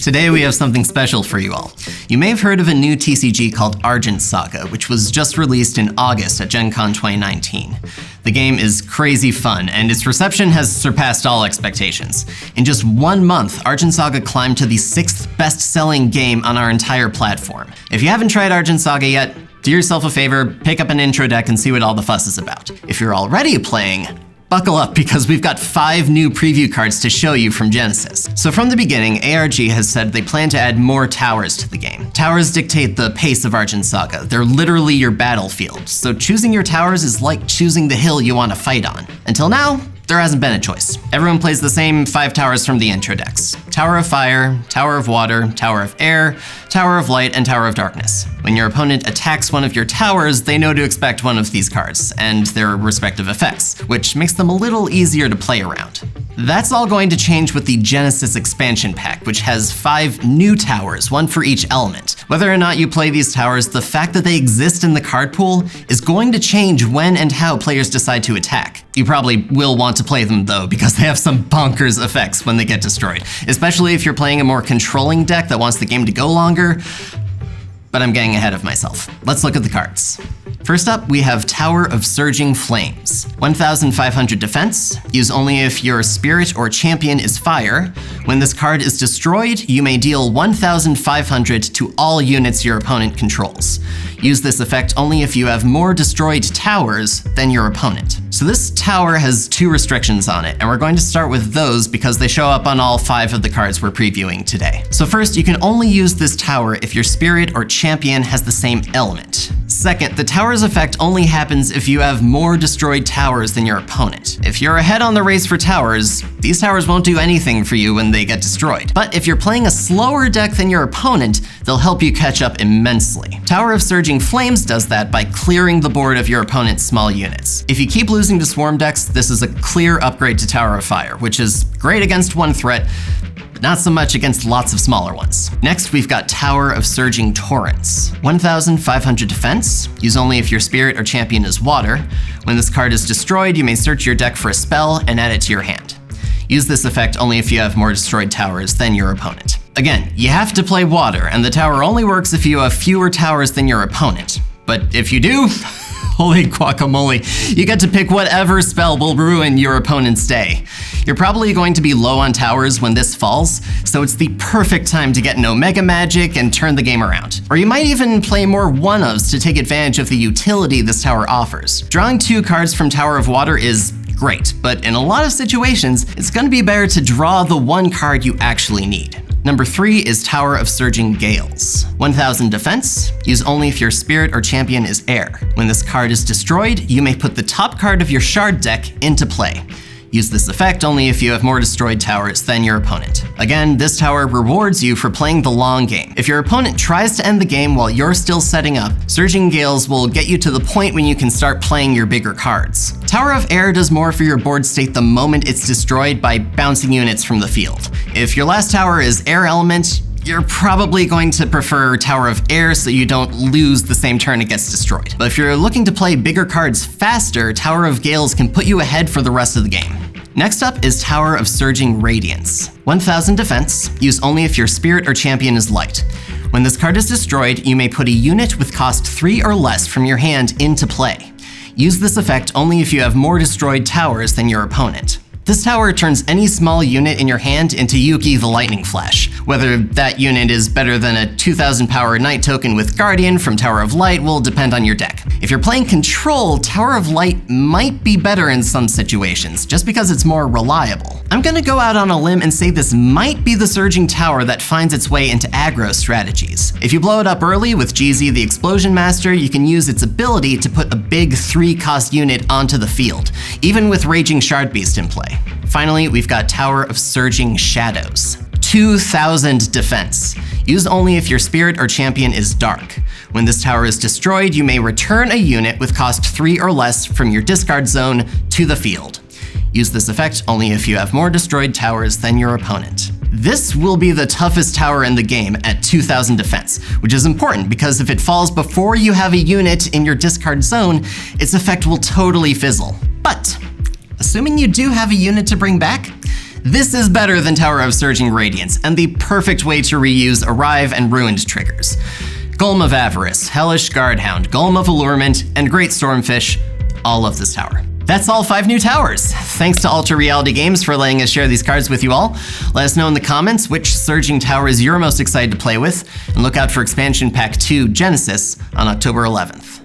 Today we have something special for you all. You may have heard of a new TCG called Argent Saga, which was just released in August at Gen Con 2019. The game is crazy fun, and its reception has surpassed all expectations. In just 1 month, Argent Saga climbed to the 6th best-selling game on our entire platform. If you haven't tried Argent Saga yet, do yourself a favor, pick up an intro deck and see what all the fuss is about. If you're already playing, buckle up because we've got 5 new preview cards to show you from Genesis. So from the beginning, ARG has said they plan to add more towers to the game. Towers dictate the pace of Argent Saga. They're literally your battlefield, so choosing your towers is like choosing the hill you want to fight on. Until now, there hasn't been a choice. Everyone plays the same 5 towers from the intro decks. Tower of Fire, Tower of Water, Tower of Air, Tower of Light, and Tower of Darkness. When your opponent attacks one of your towers, they know to expect one of these cards, and their respective effects, which makes them a little easier to play around. That's all going to change with the Genesis expansion pack, which has 5 new towers, 1 for each element. Whether or not you play these towers, the fact that they exist in the card pool is going to change when and how players decide to attack. You probably will want to play them though, because they have some bonkers effects when they get destroyed, especially if you're playing a more controlling deck that wants the game to go longer. But I'm getting ahead of myself. Let's look at the cards. First up, we have Tower of Surging Flames. 1,500 defense, use only if your spirit or champion is fire. When this card is destroyed, you may deal 1,500 to all units your opponent controls. Use this effect only if you have more destroyed towers than your opponent. So this tower has 2 restrictions on it, and we're going to start with those because they show up on all 5 of the cards we're previewing today. So first, you can only use this tower if your spirit or champion has the same element. Second, the tower's effect only happens if you have more destroyed towers than your opponent. If you're ahead on the race for towers, these towers won't do anything for you when they get destroyed. But if you're playing a slower deck than your opponent, they'll help you catch up immensely. Tower of Surging Flames does that by clearing the board of your opponent's small units. If you keep losing to swarm decks, this is a clear upgrade to Tower of Fire, which is great against one threat, not so much against lots of smaller ones. Next, we've got Tower of Surging Torrents. 1,500 defense, use only if your spirit or champion is water. When this card is destroyed, you may search your deck for a spell and add it to your hand. Use this effect only if you have more destroyed towers than your opponent. Again, you have to play water, and the tower only works if you have fewer towers than your opponent. But if you do, holy guacamole, you get to pick whatever spell will ruin your opponent's day. You're probably going to be low on towers when this falls, so it's the perfect time to get an Omega Magic and turn the game around. Or you might even play more one-ofs to take advantage of the utility this tower offers. Drawing 2 cards from Tower of Water is great, but in a lot of situations, it's going to be better to draw the 1 card you actually need. Number 3 is Tower of Surging Gales. 1,000 defense, use only if your spirit or champion is air. When this card is destroyed, you may put the top card of your shard deck into play. Use this effect only if you have more destroyed towers than your opponent. Again, this tower rewards you for playing the long game. If your opponent tries to end the game while you're still setting up, Surging Gales will get you to the point when you can start playing your bigger cards. Tower of Air does more for your board state the moment it's destroyed by bouncing units from the field. If your last tower is air element, you're probably going to prefer Tower of Air so you don't lose the same turn it gets destroyed. But if you're looking to play bigger cards faster, Tower of Gales can put you ahead for the rest of the game. Next up is Tower of Surging Radiance. 1,000 defense, use only if your spirit or champion is light. When this card is destroyed, you may put a unit with cost 3 or less from your hand into play. Use this effect only if you have more destroyed towers than your opponent. This tower turns any small unit in your hand into Yuki the Lightning Flash. Whether that unit is better than a 2,000 power Knight token with Guardian from Tower of Light will depend on your deck. If you're playing Control, Tower of Light might be better in some situations, just because it's more reliable. I'm gonna go out on a limb and say this might be the Surging Tower that finds its way into aggro strategies. If you blow it up early with GZ the Explosion Master, you can use its ability to put a big 3-cost unit onto the field, even with Raging Shard Beast in play. Finally, we've got Tower of Surging Shadows. 2,000 defense. Use only if your spirit or champion is dark. When this tower is destroyed, you may return a unit with cost 3 or less from your discard zone to the field. Use this effect only if you have more destroyed towers than your opponent. This will be the toughest tower in the game at 2,000 defense, which is important because if it falls before you have a unit in your discard zone, its effect will totally fizzle. But assuming you do have a unit to bring back, This is better than Tower of Surging Radiance, and the perfect way to reuse Arrive and Ruined triggers. Golem of Avarice, Hellish Guardhound, Golem of Allurement, and Great Stormfish all love this tower. That's all 5 new towers. Thanks to Alter Reality Games for letting us share these cards with you all. Let us know in the comments which Surging towers you're most excited to play with, and look out for Expansion Pack 2 Genesis on October 11th.